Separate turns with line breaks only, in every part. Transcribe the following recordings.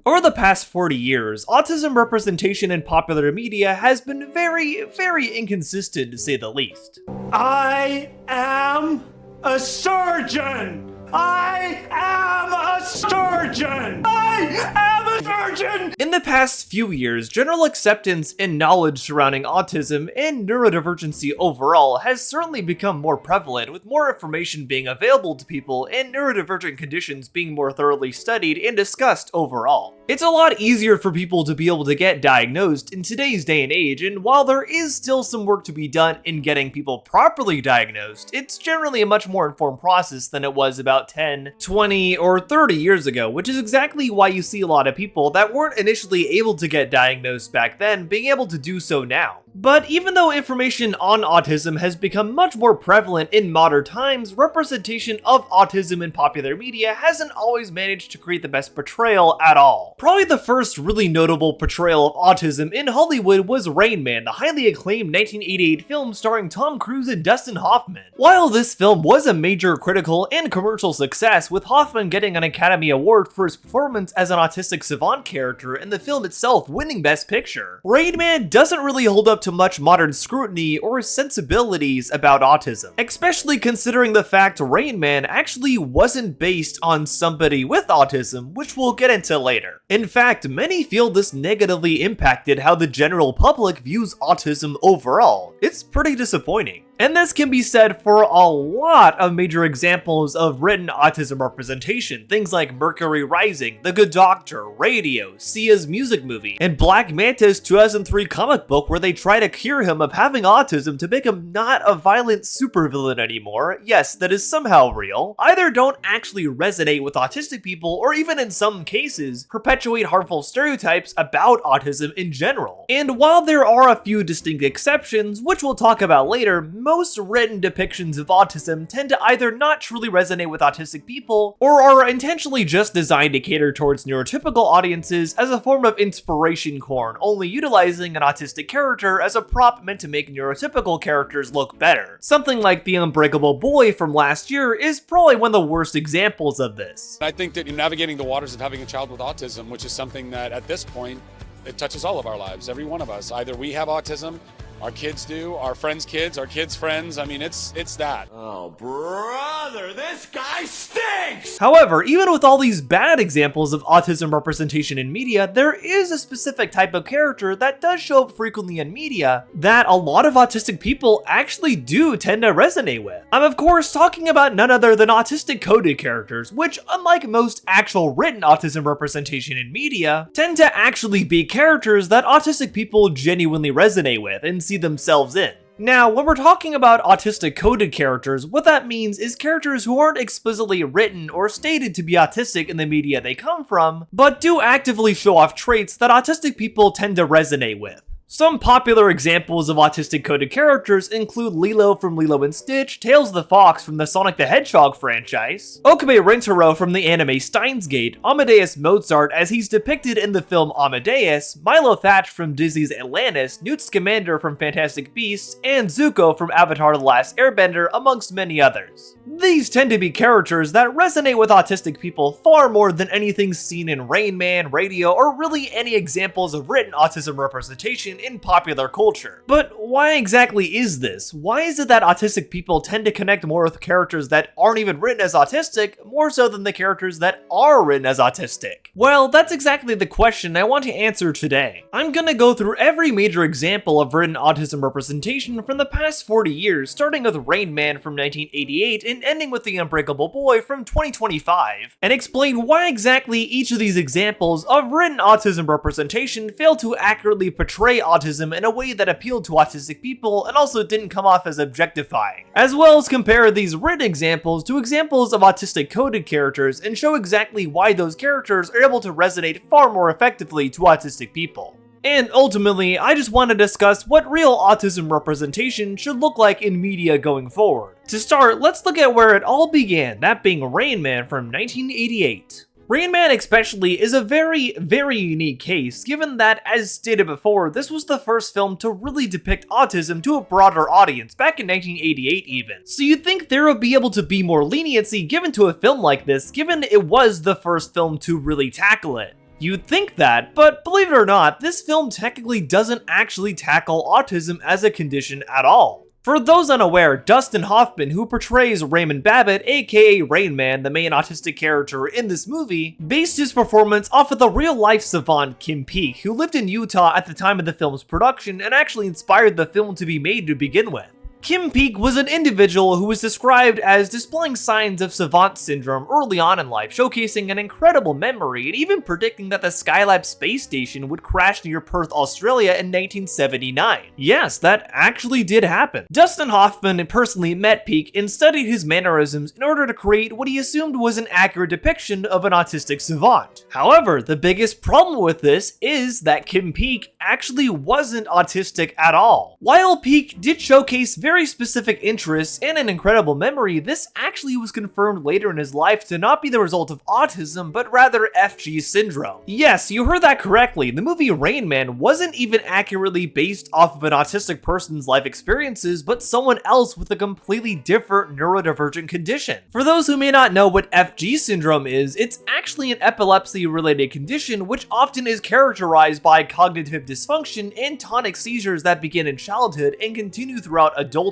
Over the past 40 years, autism representation in popular media has been very inconsistent to say the least.
I am a surgeon! I am a surgeon! I am a surgeon!
In the past few years, general acceptance and knowledge surrounding autism and neurodivergency overall has certainly become more prevalent, with more information being available to people and neurodivergent conditions being more thoroughly studied and discussed overall. It's a lot easier for people to be able to get diagnosed in today's day and age, and while there is still some work to be done in getting people properly diagnosed, it's generally a much more informed process than it was about 10, 20, or 30 years ago, which is exactly why you see a lot of people that weren't initially able to get diagnosed back then being able to do so now. But even though information on autism has become much more prevalent in modern times, representation of autism in popular media hasn't always managed to create the best portrayal at all. Probably the first really notable portrayal of autism in Hollywood was Rain Man, the highly acclaimed 1988 film starring Tom Cruise and Dustin Hoffman. While this film was a major critical and commercial success, with Hoffman getting an Academy Award for his performance as an autistic savant character and the film itself winning Best Picture, Rain Man doesn't really hold up to much modern scrutiny or sensibilities about autism, especially considering the fact Rain Man actually wasn't based on somebody with autism, which we'll get into later. In fact, many feel this negatively impacted how the general public views autism overall. It's pretty disappointing. And this can be said for a lot of major examples of written autism representation, things like Mercury Rising, The Good Doctor, Radio, Sia's music movie, and Black Manta's 2003 comic book where they try to cure him of having autism to make him not a violent supervillain anymore. Yes, that is somehow real. Either don't actually resonate with autistic people, or even in some cases, perpetuate harmful stereotypes about autism in general. And while there are a few distinct exceptions, which we'll talk about later, most written depictions of autism tend to either not truly resonate with autistic people, or are intentionally just designed to cater towards neurotypical audiences as a form of inspiration corn, only utilizing an autistic character as a prop meant to make neurotypical characters look better. Something like the Unbreakable Boy from last year is probably one of the worst examples of this.
I think that you're navigating the waters of having a child with autism, which is something that at this point, it touches all of our lives, every one of us. Either we have autism, our kids do, our friends' kids, our kids' friends. I mean, it's that.
Oh, brother, this guy stinks!
However, even with all these bad examples of autism representation in media, there is a specific type of character that does show up frequently in media that a lot of autistic people actually do tend to resonate with. I'm of course talking about none other than autistic coded characters, which unlike most actual written autism representation in media, tend to actually be characters that autistic people genuinely resonate with and see themselves in. Now, when we're talking about autistic coded characters, what that means is characters who aren't explicitly written or stated to be autistic in the media they come from, but do actively show off traits that autistic people tend to resonate with. Some popular examples of autistic coded characters include Lilo from Lilo and Stitch, Tails the Fox from the Sonic the Hedgehog franchise, Okabe Rintaro from the anime Steins, Amadeus Mozart as he's depicted in the film Amadeus, Milo Thatch from Disney's Atlantis, Newt Scamander from Fantastic Beasts, and Zuko from Avatar The Last Airbender, amongst many others. These tend to be characters that resonate with autistic people far more than anything seen in Rain Man, Radio, or really any examples of written autism representation in popular culture. But why exactly is this? Why is it that autistic people tend to connect more with characters that aren't even written as autistic, more so than the characters that are written as autistic? Well, that's exactly the question I want to answer today. I'm gonna go through every major example of written autism representation from the past 40 years, starting with Rain Man from 1988 and ending with The Unbreakable Boy from 2025, and explain why exactly each of these examples of written autism representation fail to accurately portray autism in a way that appealed to autistic people and also didn't come off as objectifying, as well as compare these written examples to examples of autistic coded characters and show exactly why those characters are able to resonate far more effectively to autistic people. And ultimately, I just want to discuss what real autism representation should look like in media going forward. To start, let's look at where it all began, that being Rain Man from 1988. Rain Man especially is a very unique case, given that, as stated before, this was the first film to really depict autism to a broader audience, back in 1988 even. So you'd think there would be able to be more leniency given to a film like this, given it was the first film to really tackle it. You'd think that, but believe it or not, this film technically doesn't actually tackle autism as a condition at all. For those unaware, Dustin Hoffman, who portrays Raymond Babbitt, aka Rain Man, the main autistic character in this movie, based his performance off of the real-life savant Kim Peek, who lived in Utah at the time of the film's production and actually inspired the film to be made to begin with. Kim Peek was an individual who was described as displaying signs of savant syndrome early on in life, showcasing an incredible memory and even predicting that the Skylab space station would crash near Perth, Australia in 1979. Yes, that actually did happen. Dustin Hoffman personally met Peek and studied his mannerisms in order to create what he assumed was an accurate depiction of an autistic savant. However, the biggest problem with this is that Kim Peek actually wasn't autistic at all. While Peek did showcase very specific interests and an incredible memory, this actually was confirmed later in his life to not be the result of autism, but rather FG syndrome. Yes, you heard that correctly. The movie Rain Man wasn't even accurately based off of an autistic person's life experiences, but someone else with a completely different neurodivergent condition. For those who may not know what FG syndrome is, it's actually an epilepsy-related condition which often is characterized by cognitive dysfunction and tonic seizures that begin in childhood and continue throughout adulthood.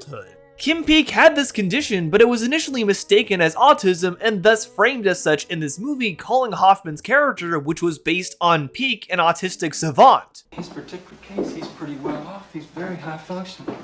Kim Peek had this condition, but it was initially mistaken as autism and thus framed as such in this movie, calling Hoffman's character, which was based on Peek, an autistic savant.
In his particular case, he's pretty well off. He's very high functioning.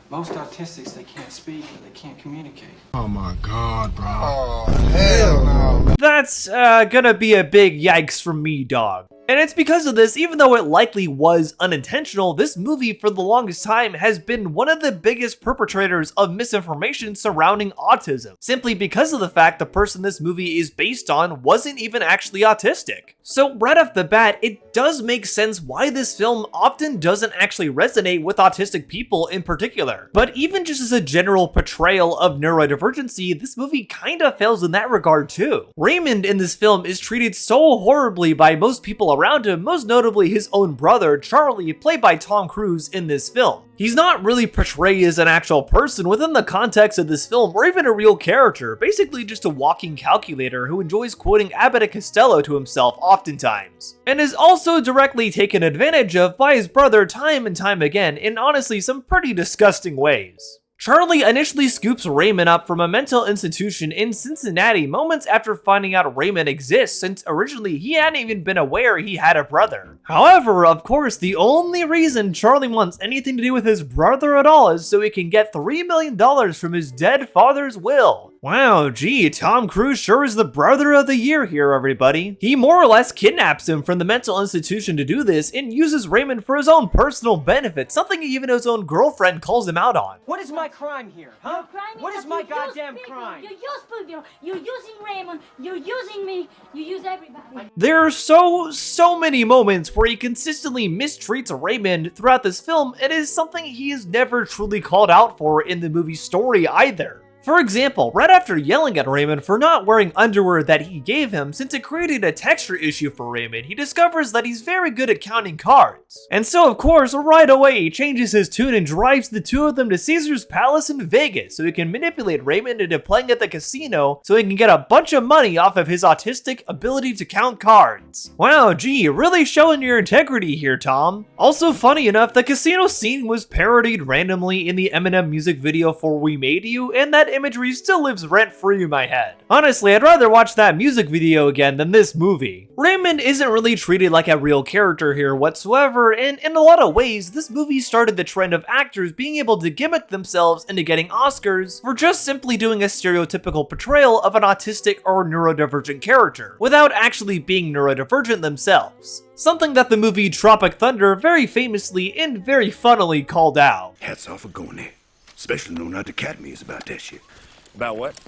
Most autistics, they can't speak or they can't communicate.
Oh my God, bro. Oh, hell no.
That's gonna be a big yikes from me, dog. And it's because of this, even though it likely was unintentional, this movie for the longest time has been one of the biggest perpetrators of misinformation surrounding autism, simply because of the fact the person this movie is based on wasn't even actually autistic. So right off the bat, it does make sense why this film often doesn't actually resonate with autistic people in particular. But even just as a general portrayal of neurodivergency, this movie kinda fails in that regard too. Raymond in this film is treated so horribly by most people around him, most notably his own brother, Charlie, played by Tom Cruise in this film. He's not really portrayed as an actual person within the context of this film, or even a real character, basically just a walking calculator who enjoys quoting Abbott and Costello to himself oftentimes, and is also directly taken advantage of by his brother time and time again in honestly some pretty disgusting ways. Charlie initially scoops Raymond up from a mental institution in Cincinnati moments after finding out Raymond exists, since originally he hadn't even been aware he had a brother. However, of course, the only reason Charlie wants anything to do with his brother at all is so he can get $3 million from his dead father's will. Wow, gee, Tom Cruise sure is the brother of the year here, everybody. He more or less kidnaps him from the mental institution to do this and uses Raymond for his own personal benefit, something even his own girlfriend calls him out on.
What is my crime here, huh? What is my goddamn crime?
You use people. You're using Raymond. You're using me. You use everybody.
There are so many moments where he consistently mistreats Raymond throughout this film. It is something he is never truly called out for in the movie's story either. For example, right after yelling at Raymond for not wearing underwear that he gave him, since it created a texture issue for Raymond, he discovers that he's very good at counting cards. And so of course, right away he changes his tune and drives the two of them to Caesar's Palace in Vegas so he can manipulate Raymond into playing at the casino so he can get a bunch of money off of his autistic ability to count cards. Wow, gee, really showing your integrity here, Tom. Also funny enough, the casino scene was parodied randomly in the Eminem music video for We Made You, and that imagery still lives rent-free in my head. Honestly, I'd rather watch that music video again than this movie. Raymond isn't really treated like a real character here whatsoever, and in a lot of ways, this movie started the trend of actors being able to gimmick themselves into getting Oscars for just simply doing a stereotypical portrayal of an autistic or neurodivergent character, without actually being neurodivergent themselves. Something that the movie Tropic Thunder very famously and very funnily called out.
Hats off for going there. Especially knowing how the Academy is about that shit.
About what?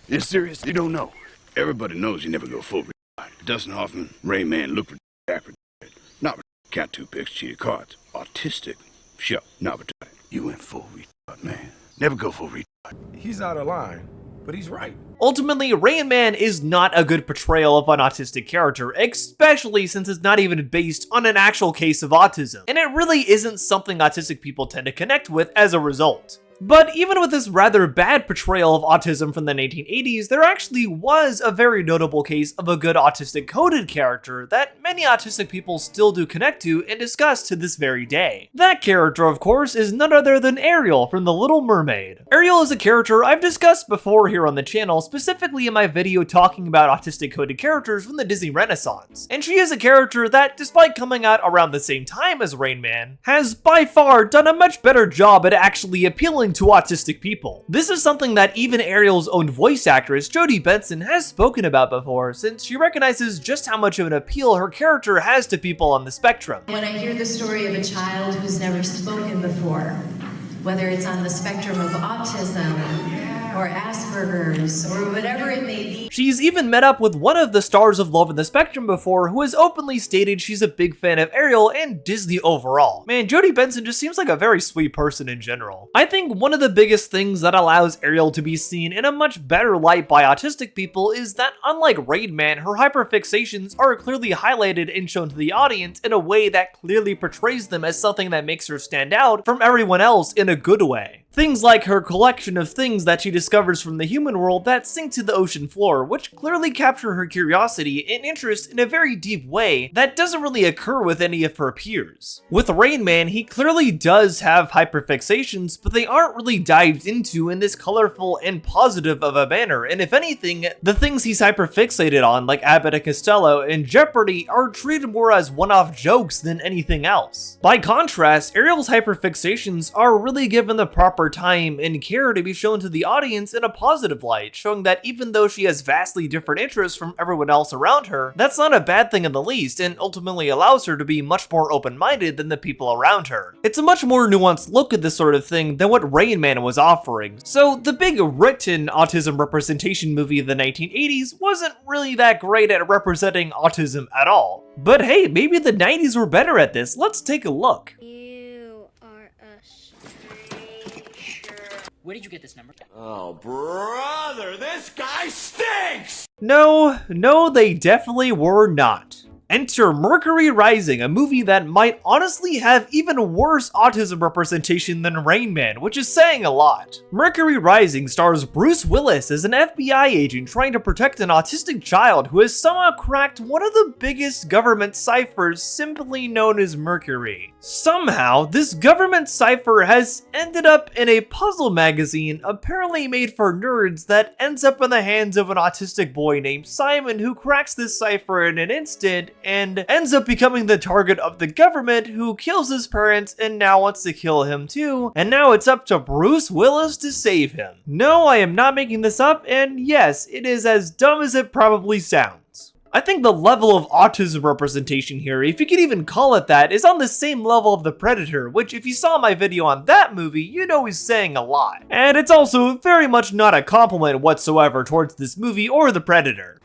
You're serious? You don't know. Everybody knows you never go full retard. Dustin Hoffman, Rain Man, look for act retarded. Not retarded. Count two picks, cheated cards. Autistic. Sure, not retarded. You went full retard, man. Never go full retard.
He's out of line, but he's right.
Ultimately, Rain Man is not a good portrayal of an autistic character, especially since it's not even based on an actual case of autism, and it really isn't something autistic people tend to connect with as a result. But even with this rather bad portrayal of autism from the 1980s, there actually was a very notable case of a good autistic coded character that many autistic people still do connect to and discuss to this very day. That character, of course, is none other than Ariel from the Little Mermaid. Ariel is a character I've discussed before here on the channel, specifically in my video talking about autistic coded characters from the Disney Renaissance. And she is a character that, despite coming out around the same time as Rain Man, has by far done a much better job at actually appealing to autistic people. This is something that even Ariel's own voice actress, Jodie Benson, has spoken about before, since she recognizes just how much of an appeal her character has to people on the spectrum.
When I hear the story of a child who's never spoken before, whether it's on the spectrum of autism or Asperger's or whatever it may be.
She's even met up with one of the stars of Love in the Spectrum before, who has openly stated she's a big fan of Ariel and Disney overall. Man, Jodie Benson just seems like a very sweet person in general. I think one of the biggest things that allows Ariel to be seen in a much better light by autistic people is that, unlike Rain Man, her hyperfixations are clearly highlighted and shown to the audience in a way that clearly portrays them as something that makes her stand out from everyone else in a good way. Things like her collection of things that she discovers from the human world that sink to the ocean floor, which clearly capture her curiosity and interest in a very deep way that doesn't really occur with any of her peers. With Rain Man, he clearly does have hyperfixations, but they aren't really dived into in this colorful and positive of a manner, and if anything, the things he's hyperfixated on, like Abbott and Costello and Jeopardy, are treated more as one-off jokes than anything else. By contrast, Ariel's hyperfixations are really given the proper time and care to be shown to the audience in a positive light, showing that even though she has vastly different interests from everyone else around her, that's not a bad thing in the least, and ultimately allows her to be much more open-minded than the people around her. It's a much more nuanced look at this sort of thing than what Rain Man was offering, so the big written autism representation movie of the 1980s wasn't really that great at representing autism at all. But hey, maybe the 90s were better at this. Let's take a look.
Where did you get this number?
Oh, brother, this guy stinks!
No, they definitely were not. Enter Mercury Rising, a movie that might honestly have even worse autism representation than Rain Man, which is saying a lot. Mercury Rising stars Bruce Willis as an FBI agent trying to protect an autistic child who has somehow cracked one of the biggest government ciphers, simply known as Mercury. Somehow, this government cipher has ended up in a puzzle magazine apparently made for nerds that ends up in the hands of an autistic boy named Simon, who cracks this cipher in an instant and ends up becoming the target of the government, who kills his parents and now wants to kill him too, and now it's up to Bruce Willis to save him. No, I am not making this up, and yes, it is as dumb as it probably sounds. I think the level of autism representation here, if you could even call it that, is on the same level of The Predator, which if you saw my video on that movie, you know is saying a lot. And it's also very much not a compliment whatsoever towards this movie or The Predator.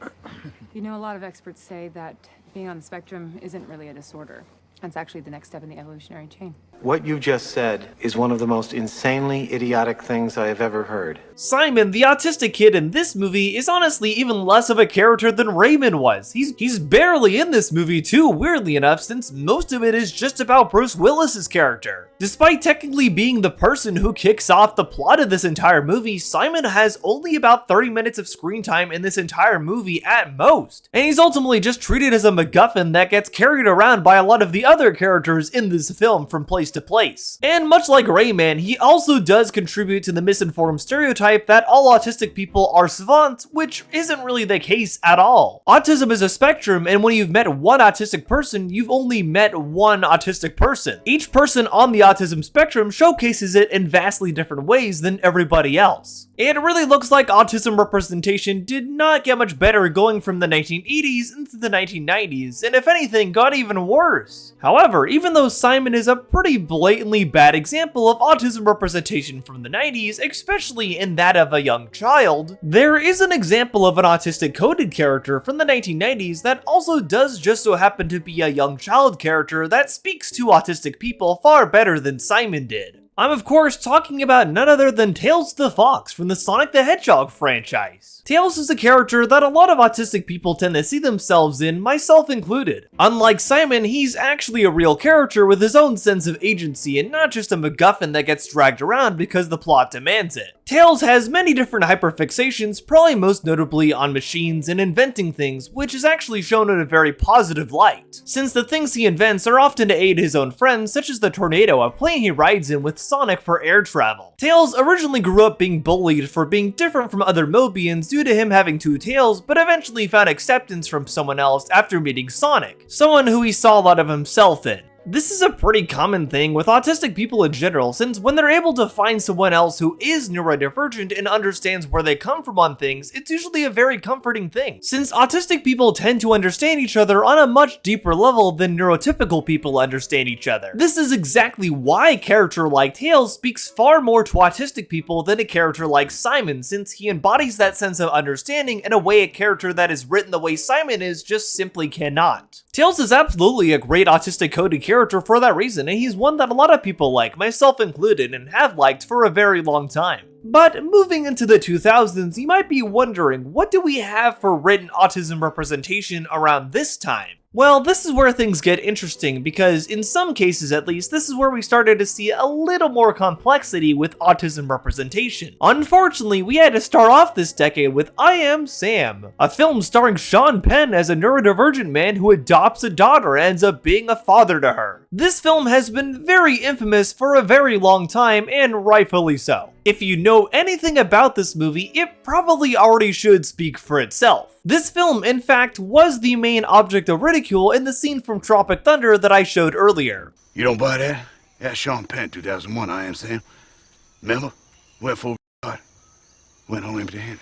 You know, a lot of experts say that being on the spectrum isn't really a disorder. It's actually the next step in the evolutionary chain.
What you just said is one of the most insanely idiotic things I have ever heard.
Simon, the autistic kid in this movie, is honestly even less of a character than Raymond was. He's barely in this movie too, weirdly enough, since most of it is just about Bruce Willis's character. Despite technically being the person who kicks off the plot of this entire movie, Simon has only about 30 minutes of screen time in this entire movie at most. And he's ultimately just treated as a MacGuffin that gets carried around by a lot of the other characters in this film from place to place. And much like Rayman, he also does contribute to the misinformed stereotype that all autistic people are savants, which isn't really the case at all. Autism is a spectrum, and when you've met one autistic person, you've only met one autistic person. Each person on the autism spectrum showcases it in vastly different ways than everybody else. It really looks like autism representation did not get much better going from the 1980s into the 1990s, and if anything, got even worse. However, even though Simon is a pretty blatantly bad example of autism representation from the 90s, especially in that of a young child, there is an example of an autistic coded character from the 1990s that also does just so happen to be a young child character that speaks to autistic people far better than Simon did. I'm of course talking about none other than Tails the Fox from the Sonic the Hedgehog franchise. Tails is a character that a lot of autistic people tend to see themselves in, myself included. Unlike Simon, he's actually a real character with his own sense of agency and not just a MacGuffin that gets dragged around because the plot demands it. Tails has many different hyperfixations, probably most notably on machines and inventing things, which is actually shown in a very positive light, since the things he invents are often to aid his own friends, such as the Tornado, a plane he rides in with Sonic for air travel. Tails originally grew up being bullied for being different from other Mobians due to him having two tails, but eventually found acceptance from someone else after meeting Sonic, someone who he saw a lot of himself in. This is a pretty common thing with autistic people in general, since when they're able to find someone else who is neurodivergent and understands where they come from on things, it's usually a very comforting thing, since autistic people tend to understand each other on a much deeper level than neurotypical people understand each other. This is exactly why a character like Tails speaks far more to autistic people than a character like Simon, since he embodies that sense of understanding in a way a character that is written the way Simon is just simply cannot. Tails is absolutely a great autistic coded character for that reason, and he's one that a lot of people like, myself included, and have liked for a very long time. But moving into the 2000s, you might be wondering, what do we have for written autism representation around this time? Well, this is where things get interesting because in some cases at least, this is where we started to see a little more complexity with autism representation. Unfortunately, we had to start off this decade with I Am Sam, a film starring Sean Penn as a neurodivergent man who adopts a daughter and ends up being a father to her. This film has been very infamous for a very long time, and rightfully so. If you know anything about this movie, it probably already should speak for itself. This film, in fact, was the main object of ridicule in the scene from Tropic Thunder that I showed earlier.
You don't buy that? That's Sean Penn, 2001, I Am Sam. Remember? Went full hard. Went home empty-handed.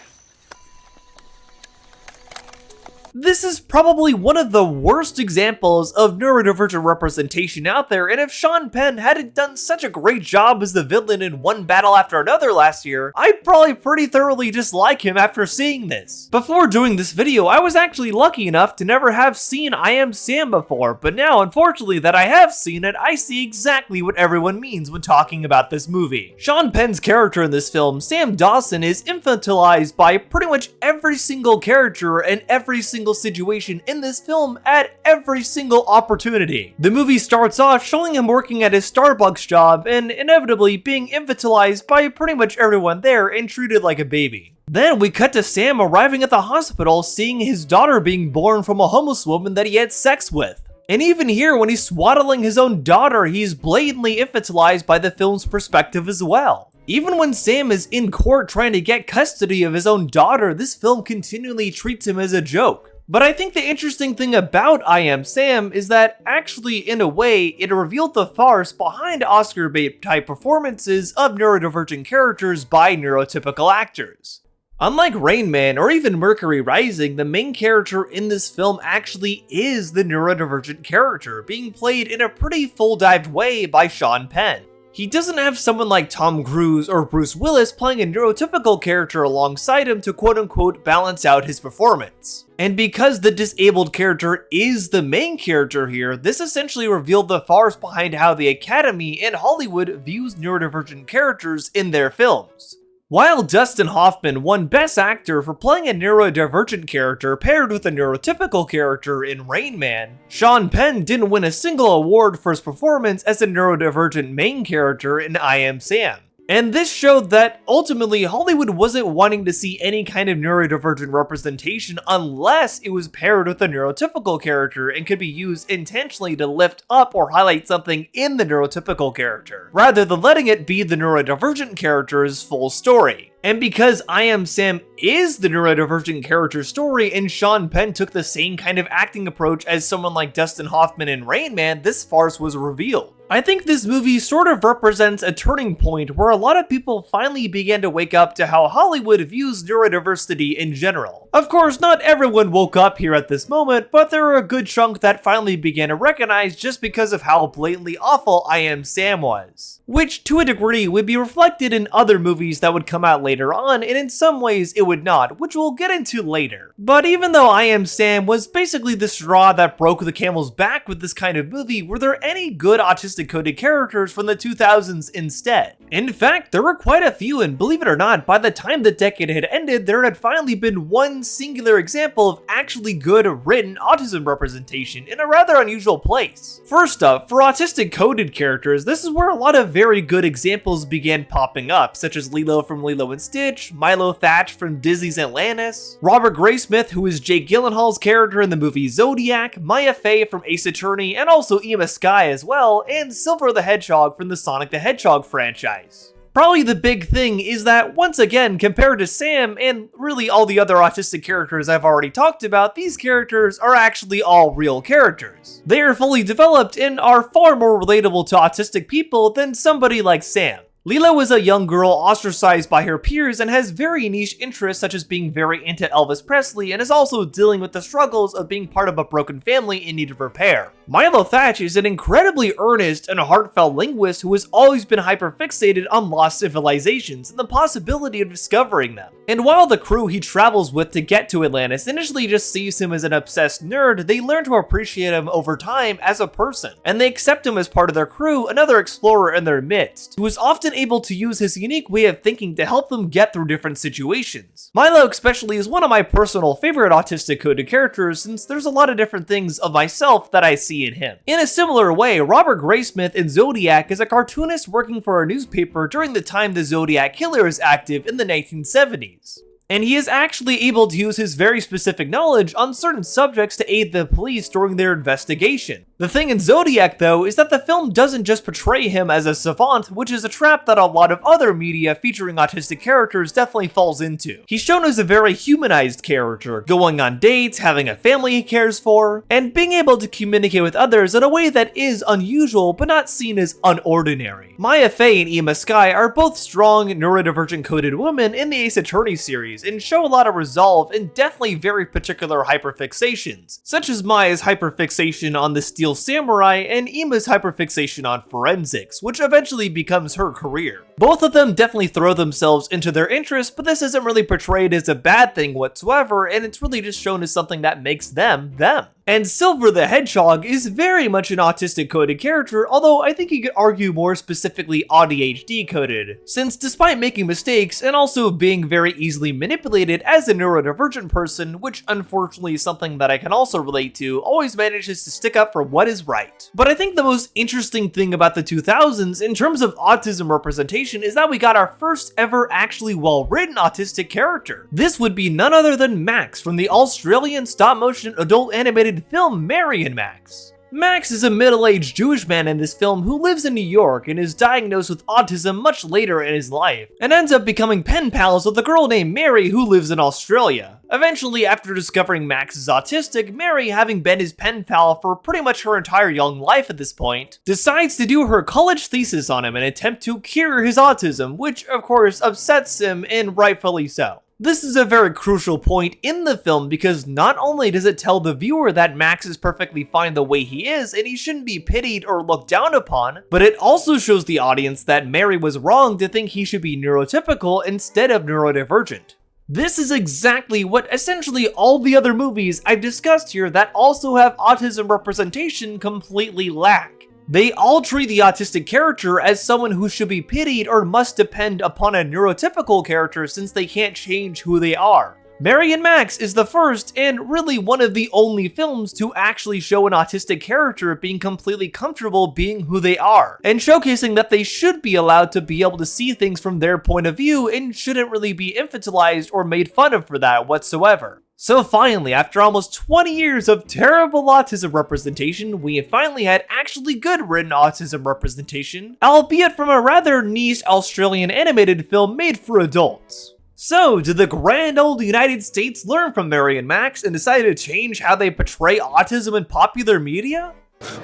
This is probably one of the worst examples of neurodivergent representation out there, and if Sean Penn hadn't done such a great job as the villain in One Battle After Another last year, I'd probably pretty thoroughly dislike him after seeing this. Before doing this video, I was actually lucky enough to never have seen I Am Sam before, but now, unfortunately, that I have seen it, I see exactly what everyone means when talking about this movie. Sean Penn's character in this film, Sam Dawson, is infantilized by pretty much every single character and every single situation in this film at every single opportunity. The movie starts off showing him working at his Starbucks job and inevitably being infantilized by pretty much everyone there and treated like a baby. Then we cut to Sam arriving at the hospital, seeing his daughter being born from a homeless woman that he had sex with. And even here, when he's swaddling his own daughter, he's blatantly infantilized by the film's perspective as well. Even when Sam is in court trying to get custody of his own daughter, this film continually treats him as a joke. But I think the interesting thing about I Am Sam is that actually, in a way, it revealed the farce behind Oscar bait type performances of neurodivergent characters by neurotypical actors. Unlike Rain Man or even Mercury Rising, the main character in this film actually is the neurodivergent character, being played in a pretty full-dived way by Sean Penn. He doesn't have someone like Tom Cruise or Bruce Willis playing a neurotypical character alongside him to quote-unquote balance out his performance. And because the disabled character is the main character here, this essentially revealed the farce behind how the Academy and Hollywood views neurodivergent characters in their films. While Dustin Hoffman won Best Actor for playing a neurodivergent character paired with a neurotypical character in Rain Man, Sean Penn didn't win a single award for his performance as a neurodivergent main character in I Am Sam. And this showed that ultimately Hollywood wasn't wanting to see any kind of neurodivergent representation unless it was paired with a neurotypical character and could be used intentionally to lift up or highlight something in the neurotypical character, rather than letting it be the neurodivergent character's full story. And because I Am Sam is the neurodivergent character story and Sean Penn took the same kind of acting approach as someone like Dustin Hoffman in Rain Man, this farce was revealed. I think this movie sort of represents a turning point where a lot of people finally began to wake up to how Hollywood views neurodiversity in general. Of course, not everyone woke up here at this moment, but there were a good chunk that finally began to recognize just because of how blatantly awful I Am Sam was. Which, to a degree, would be reflected in other movies that would come out later on, and in some ways it would not, which we'll get into later. But even though I Am Sam was basically the straw that broke the camel's back with this kind of movie, were there any good autistic coded characters from the 2000s instead? In fact, there were quite a few, and believe it or not, by the time the decade had ended, there had finally been one singular example of actually good written autism representation in a rather unusual place. First up, for autistic coded characters, this is where a lot of very good examples began popping up, such as Lilo from Lilo and Stitch, Milo Thatch from Disney's Atlantis, Robert Graysmith, who is Jake Gyllenhaal's character in the movie Zodiac, Maya Fey from Ace Attorney, and also Ema Skye as well, and Silver the Hedgehog from the Sonic the Hedgehog franchise. Probably the big thing is that, once again, compared to Sam and really all the other autistic characters I've already talked about, these characters are actually all real characters. They are fully developed and are far more relatable to autistic people than somebody like Sam. Lilo is a young girl ostracized by her peers and has very niche interests such as being very into Elvis Presley and is also dealing with the struggles of being part of a broken family in need of repair. Milo Thatch is an incredibly earnest and heartfelt linguist who has always been hyperfixated on lost civilizations and the possibility of discovering them. And while the crew he travels with to get to Atlantis initially just sees him as an obsessed nerd, they learn to appreciate him over time as a person, and they accept him as part of their crew, another explorer in their midst, who is often able to use his unique way of thinking to help them get through different situations. Milo especially is one of my personal favorite autistic coded characters since there's a lot of different things of myself that I see in him. In a similar way, Robert Graysmith in Zodiac is a cartoonist working for a newspaper during the time the Zodiac Killer is active in the 1970s. And he is actually able to use his very specific knowledge on certain subjects to aid the police during their investigation. The thing in Zodiac, though, is that the film doesn't just portray him as a savant, which is a trap that a lot of other media featuring autistic characters definitely falls into. He's shown as a very humanized character, going on dates, having a family he cares for, and being able to communicate with others in a way that is unusual but not seen as unordinary. Maya Fey and Ema Skye are both strong, neurodivergent coded women in the Ace Attorney series, and show a lot of resolve and definitely very particular hyperfixations, such as Maya's hyperfixation on the Steel Samurai and Ema's hyperfixation on forensics, which eventually becomes her career. Both of them definitely throw themselves into their interests, but this isn't really portrayed as a bad thing whatsoever, and it's really just shown as something that makes them, them. And Silver the Hedgehog is very much an autistic coded character, although I think you could argue more specifically ADHD coded, since despite making mistakes and also being very easily manipulated as a neurodivergent person, which unfortunately is something that I can also relate to, always manages to stick up for what is right. But I think the most interesting thing about the 2000s in terms of autism representation is that we got our first ever actually well-written autistic character. This would be none other than Max from the Australian stop-motion adult animated film Mary and Max. Max is a middle-aged Jewish man in this film who lives in New York and is diagnosed with autism much later in his life, and ends up becoming pen pals with a girl named Mary who lives in Australia. Eventually, after discovering Max is autistic, Mary, having been his pen pal for pretty much her entire young life at this point, decides to do her college thesis on him and attempt to cure his autism, which of course upsets him, and rightfully so. This is a very crucial point in the film because not only does it tell the viewer that Max is perfectly fine the way he is and he shouldn't be pitied or looked down upon, but it also shows the audience that Mary was wrong to think he should be neurotypical instead of neurodivergent. This is exactly what essentially all the other movies I've discussed here that also have autism representation completely lack. They all treat the autistic character as someone who should be pitied or must depend upon a neurotypical character since they can't change who they are. Mary and Max is the first and really one of the only films to actually show an autistic character being completely comfortable being who they are, and showcasing that they should be allowed to be able to see things from their point of view and shouldn't really be infantilized or made fun of for that whatsoever. So finally, after almost 20 years of terrible autism representation, we finally had actually good written autism representation, albeit from a rather niche Australian animated film made for adults. So, did the grand old United States learn from Mary and Max and decide to change how they portray autism in popular media?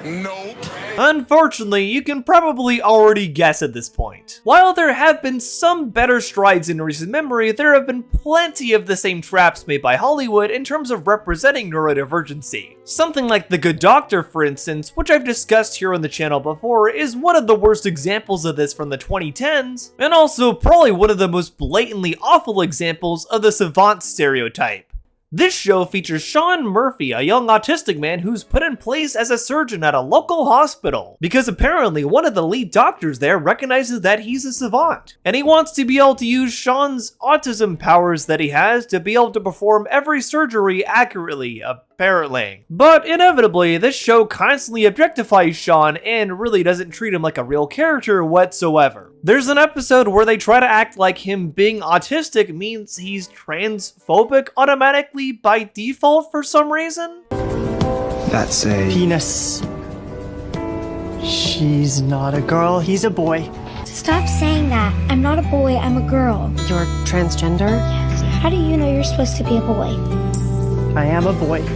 Nope.
Unfortunately, you can probably already guess at this point. While there have been some better strides in recent memory, there have been plenty of the same traps made by Hollywood in terms of representing neurodivergency. Something like The Good Doctor, for instance, which I've discussed here on the channel before, is one of the worst examples of this from the 2010s, and also probably one of the most blatantly awful examples of the savant stereotype. This show features Sean Murphy, a young autistic man who's put in place as a surgeon at a local hospital, because apparently one of the lead doctors there recognizes that he's a savant, and he wants to be able to use Sean's autism powers that he has to be able to perform every surgery accurately, apparently. But inevitably, this show constantly objectifies Sean and really doesn't treat him like a real character whatsoever. There's an episode where they try to act like him being autistic means he's transphobic automatically by default for some reason.
That's a penis. She's not a girl, he's a boy.
Stop saying that. I'm not a boy, I'm a girl.
You're transgender?
Yes. How do you know you're supposed to be a boy?
I am a boy.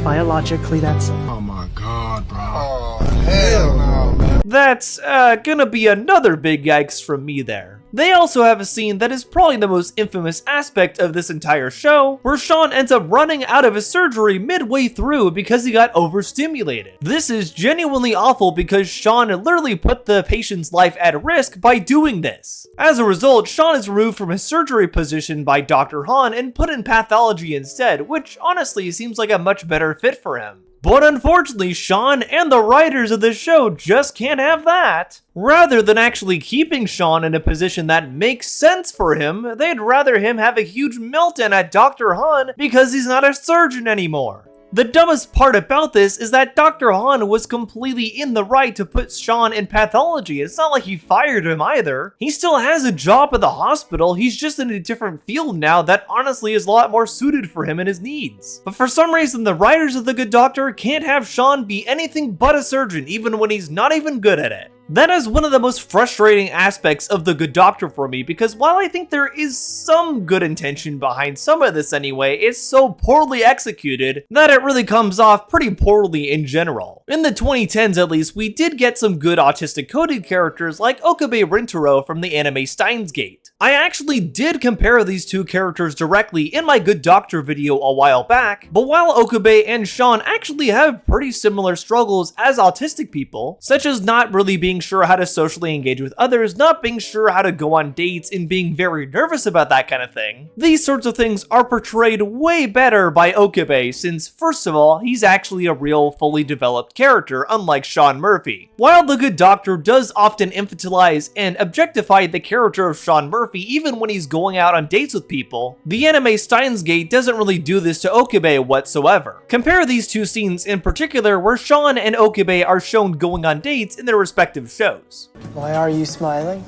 Biologically, that's...
Oh my god, bro. Oh, hell no, man.
That's gonna be another big yikes from me there. They also have a scene that is probably the most infamous aspect of this entire show, where Sean ends up running out of his surgery midway through because he got overstimulated. This is genuinely awful because Sean literally put the patient's life at risk by doing this. As a result, Sean is removed from his surgery position by Dr. Han and put in pathology instead, which honestly seems like a much better fit for him. But unfortunately, Sean and the writers of this show just can't have that. Rather than actually keeping Sean in a position that makes sense for him, they'd rather him have a huge meltdown at Dr. Han because he's not a surgeon anymore. The dumbest part about this is that Dr. Han was completely in the right to put Sean in pathology. It's not like he fired him either. He still has a job at the hospital, he's just in a different field now that honestly is a lot more suited for him and his needs. But for some reason, the writers of The Good Doctor can't have Sean be anything but a surgeon, even when he's not even good at it. That is one of the most frustrating aspects of The Good Doctor for me, because while I think there is some good intention behind some of this anyway, it's so poorly executed that it really comes off pretty poorly in general. In the 2010s at least, we did get some good autistic coded characters like Okabe Rintaro from the anime Steins. I actually did compare these two characters directly in my Good Doctor video a while back, but while Okabe and Sean actually have pretty similar struggles as autistic people, such as not really being sure how to socially engage with others, not being sure how to go on dates, and being very nervous about that kind of thing, these sorts of things are portrayed way better by Okabe since, first of all, he's actually a real, fully developed character, unlike Sean Murphy. While The Good Doctor does often infantilize and objectify the character of Sean Murphy even when he's going out on dates with people, the anime Steins doesn't really do this to Okabe whatsoever. Compare these two scenes in particular where Sean and Okabe are shown going on dates in their respective shows.
Why are you smiling?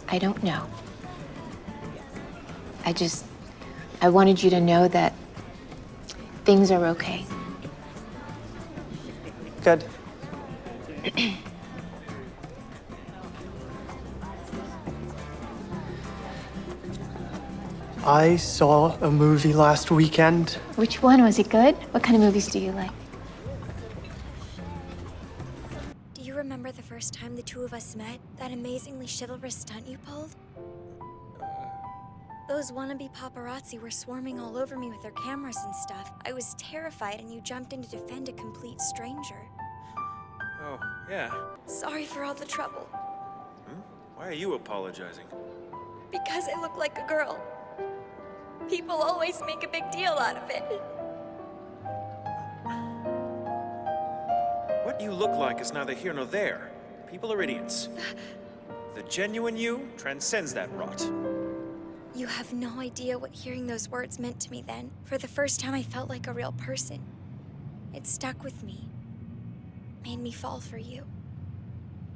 I don't know. I wanted you to know that things are okay.
Good. I saw a movie last weekend.
Which one? Was it good? What kind of movies do you like?
Do you remember the first time the two of us met? That amazingly chivalrous stunt you pulled? Those wannabe paparazzi were swarming all over me with their cameras and stuff. I was terrified and you jumped in to defend a complete stranger.
Oh, yeah.
Sorry for all the trouble.
Why are you apologizing?
Because I look like a girl. People always make a big deal out of it.
What you look like is neither here nor there. People are idiots. The genuine you transcends that rot.
You have no idea what hearing those words meant to me then. For the first time, I felt like a real person. It stuck with me. Made me fall for you.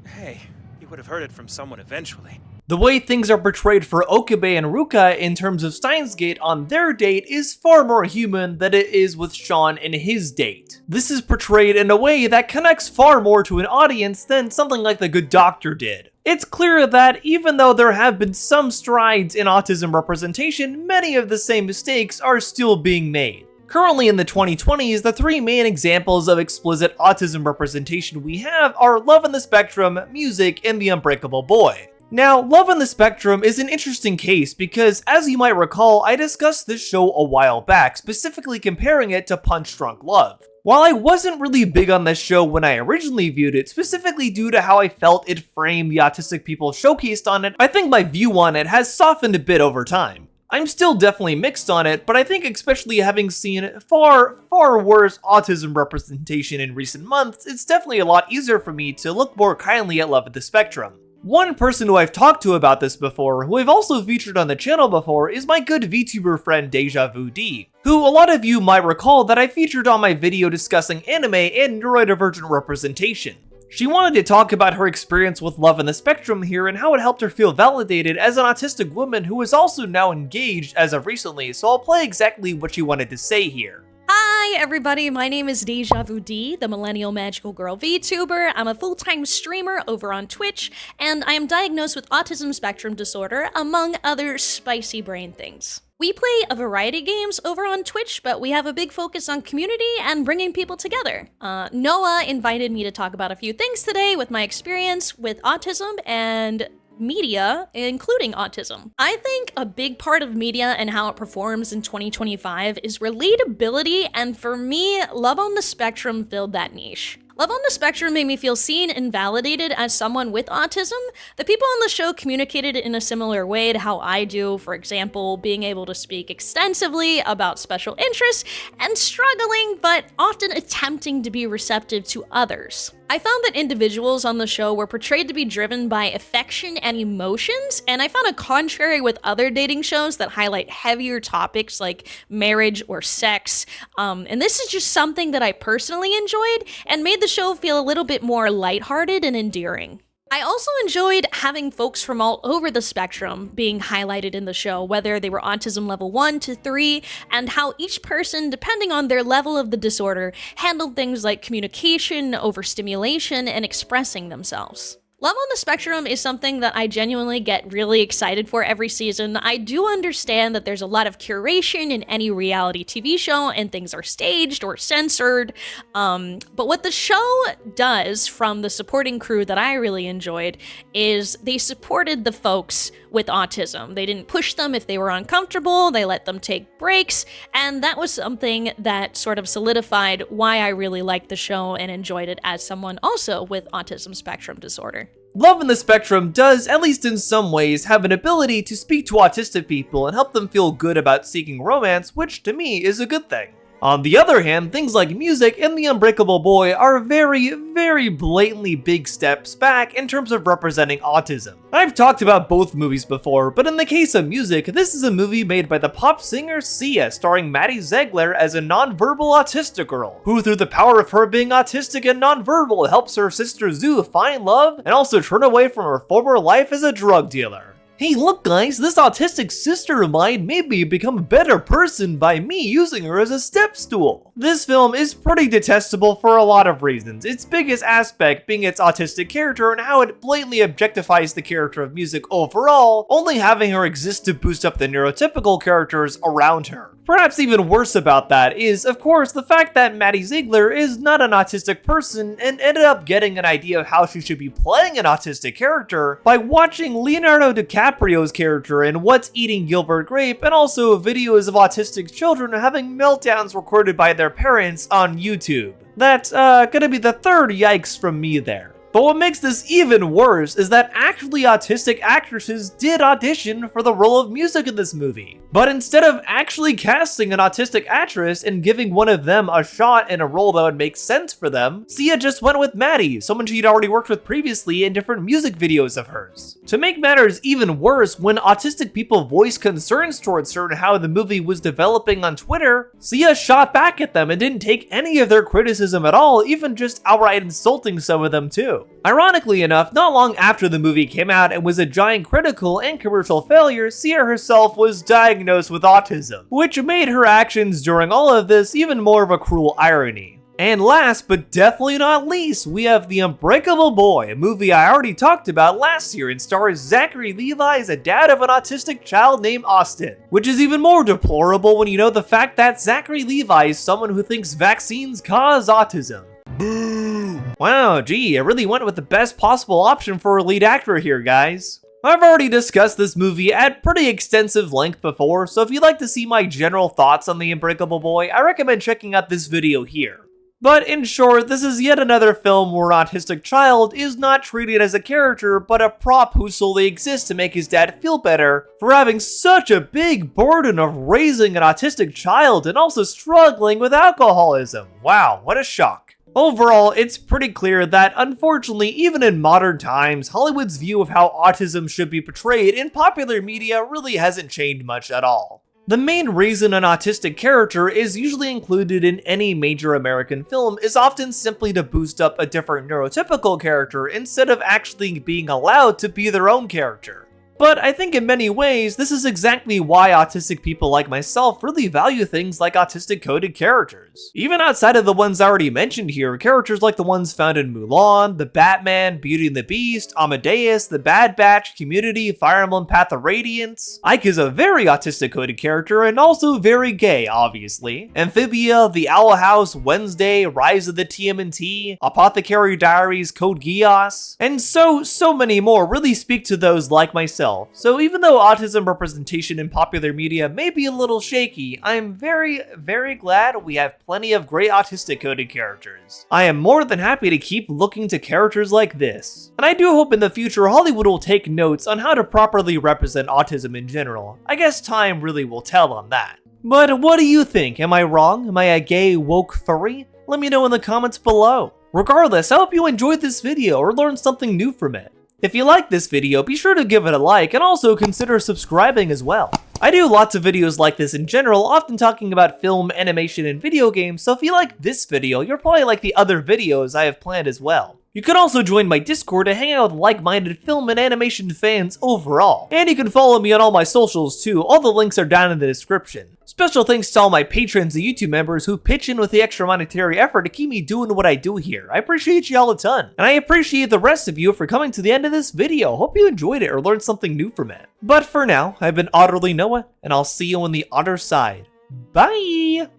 Hey, you would have heard it from someone eventually.
The way things are portrayed for Okabe and Ruka in terms of Steins on their date is far more human than it is with Sean and his date. This is portrayed in a way that connects far more to an audience than something like The Good Doctor did. It's clear that even though there have been some strides in autism representation, many of the same mistakes are still being made. Currently in the 2020s, the three main examples of explicit autism representation we have are Love on the Spectrum, Music, and The Unbreakable Boy. Now, Love on the Spectrum is an interesting case because, as you might recall, I discussed this show a while back, specifically comparing it to Punch Drunk Love. While I wasn't really big on this show when I originally viewed it, specifically due to how I felt it framed the autistic people showcased on it, I think my view on it has softened a bit over time. I'm still definitely mixed on it, but I think especially having seen far worse autism representation in recent months, it's definitely a lot easier for me to look more kindly at Love at the Spectrum. One person who I've talked to about this before, who I've also featured on the channel before, is my good VTuber friend Dejavudea, who a lot of you might recall that I featured on my video discussing anime and neurodivergent representation. She wanted to talk about her experience with Love on the Spectrum here and how it helped her feel validated as an autistic woman who is also now engaged as of recently, so I'll play exactly what she wanted to say here.
Hi everybody, my name is Dejavudea, the Millennial Magical Girl VTuber. I'm a full-time streamer over on Twitch, and I am diagnosed with autism spectrum disorder, among other spicy brain things. We play a variety of games over on Twitch, but we have a big focus on community and bringing people together. Noah invited me to talk about a few things today with my experience with autism and media, including autism. I think a big part of media and how it performs in 2025 is relatability, and for me, Love on the Spectrum filled that niche. Love on the Spectrum made me feel seen and validated as someone with autism. The people on the show communicated in a similar way to how I do, for example, being able to speak extensively about special interests and struggling, but often attempting to be receptive to others. I found that individuals on the show were portrayed to be driven by affection and emotions, and I found a contrary with other dating shows that highlight heavier topics like marriage or sex. And this is just something that I personally enjoyed and made the show feel a little bit more lighthearted and endearing. I also enjoyed having folks from all over the spectrum being highlighted in the show, whether they were autism level 1 to 3, and how each person, depending on their level of the disorder, handled things like communication, overstimulation, and expressing themselves. Love on the Spectrum is something that I genuinely get really excited for every season. I do understand that there's a lot of curation in any reality TV show and things are staged or censored, but what the show does from the supporting crew that I really enjoyed is they supported the folks with autism. They didn't push them if they were uncomfortable, they let them take breaks, and that was something that sort of solidified why I really liked the show and enjoyed it as someone also with autism spectrum disorder.
Love on the Spectrum does, at least in some ways, have an ability to speak to autistic people and help them feel good about seeking romance, which to me is a good thing. On the other hand, things like Music and The Unbreakable Boy are very blatantly big steps back in terms of representing autism. I've talked about both movies before, but in the case of Music, this is a movie made by the pop singer Sia, starring Maddie Ziegler as a nonverbal autistic girl, who through the power of her being autistic and nonverbal helps her sister Zoo find love and also turn away from her former life as a drug dealer. Hey look guys, this autistic sister of mine made me become a better person by me using her as a step stool. This film is pretty detestable for a lot of reasons, its biggest aspect being its autistic character and how it blatantly objectifies the character of Music overall, only having her exist to boost up the neurotypical characters around her. Perhaps even worse about that is, of course, the fact that Maddie Ziegler is not an autistic person and ended up getting an idea of how she should be playing an autistic character by watching Leonardo DiCaprio's character in What's Eating Gilbert Grape and also videos of autistic children having meltdowns recorded by their parents on YouTube. That's gonna be the third yikes from me there. But what makes this even worse is that actually autistic actresses did audition for the role of Music in this movie. But instead of actually casting an autistic actress and giving one of them a shot in a role that would make sense for them, Sia just went with Maddie, someone she'd already worked with previously in different music videos of hers. To make matters even worse, when autistic people voiced concerns towards her and how the movie was developing on Twitter, Sia shot back at them and didn't take any of their criticism at all, even just outright insulting some of them too. Ironically enough, not long after the movie came out and was a giant critical and commercial failure, Sia herself was diagnosed with autism, which made her actions during all of this even more of a cruel irony. And last but definitely not least, we have The Unbreakable Boy, a movie I already talked about last year and stars Zachary Levi as a dad of an autistic child named Austin, which is even more deplorable when you know the fact that Zachary Levi is someone who thinks vaccines cause autism. Boo! Wow, gee, I really went with the best possible option for a lead actor here, guys. I've already discussed this movie at pretty extensive length before, so if you'd like to see my general thoughts on The Unbreakable Boy, I recommend checking out this video here. But in short, this is yet another film where an autistic child is not treated as a character, but a prop who solely exists to make his dad feel better for having such a big burden of raising an autistic child and also struggling with alcoholism. Wow, what a shock. Overall, it's pretty clear that, unfortunately, even in modern times, Hollywood's view of how autism should be portrayed in popular media really hasn't changed much at all. The main reason an autistic character is usually included in any major American film is often simply to boost up a different neurotypical character instead of actually being allowed to be their own character. But I think in many ways, this is exactly why autistic people like myself really value things like autistic coded characters. Even outside of the ones I already mentioned here, characters like the ones found in Mulan, The Batman, Beauty and the Beast, Amadeus, The Bad Batch, Community, Fire Emblem Path of Radiance. Ike is a very autistic coded character and also very gay, obviously. Amphibia, The Owl House, Wednesday, Rise of the TMNT, Apothecary Diaries, Code Geass, and so many more really speak to those like myself. So even though autism representation in popular media may be a little shaky, I'm very glad we have plenty of great autistic coded characters. I am more than happy to keep looking to characters like this. And I do hope in the future Hollywood will take notes on how to properly represent autism in general. I guess time really will tell on that. But what do you think? Am I wrong? Am I a gay woke furry? Let me know in the comments below. Regardless, I hope you enjoyed this video or learned something new from it. If you like this video, be sure to give it a like and also consider subscribing as well. I do lots of videos like this in general, often talking about film, animation, and video games, so if you like this video, you'll probably like the other videos I have planned as well. You can also join my Discord to hang out with like-minded film and animation fans overall. And you can follow me on all my socials too, all the links are down in the description. Special thanks to all my patrons and YouTube members who pitch in with the extra monetary effort to keep me doing what I do here. I appreciate you all a ton. And I appreciate the rest of you for coming to the end of this video. Hope you enjoyed it or learned something new from it. But for now, I've been Otterly Noah, and I'll see you on the other side. Bye!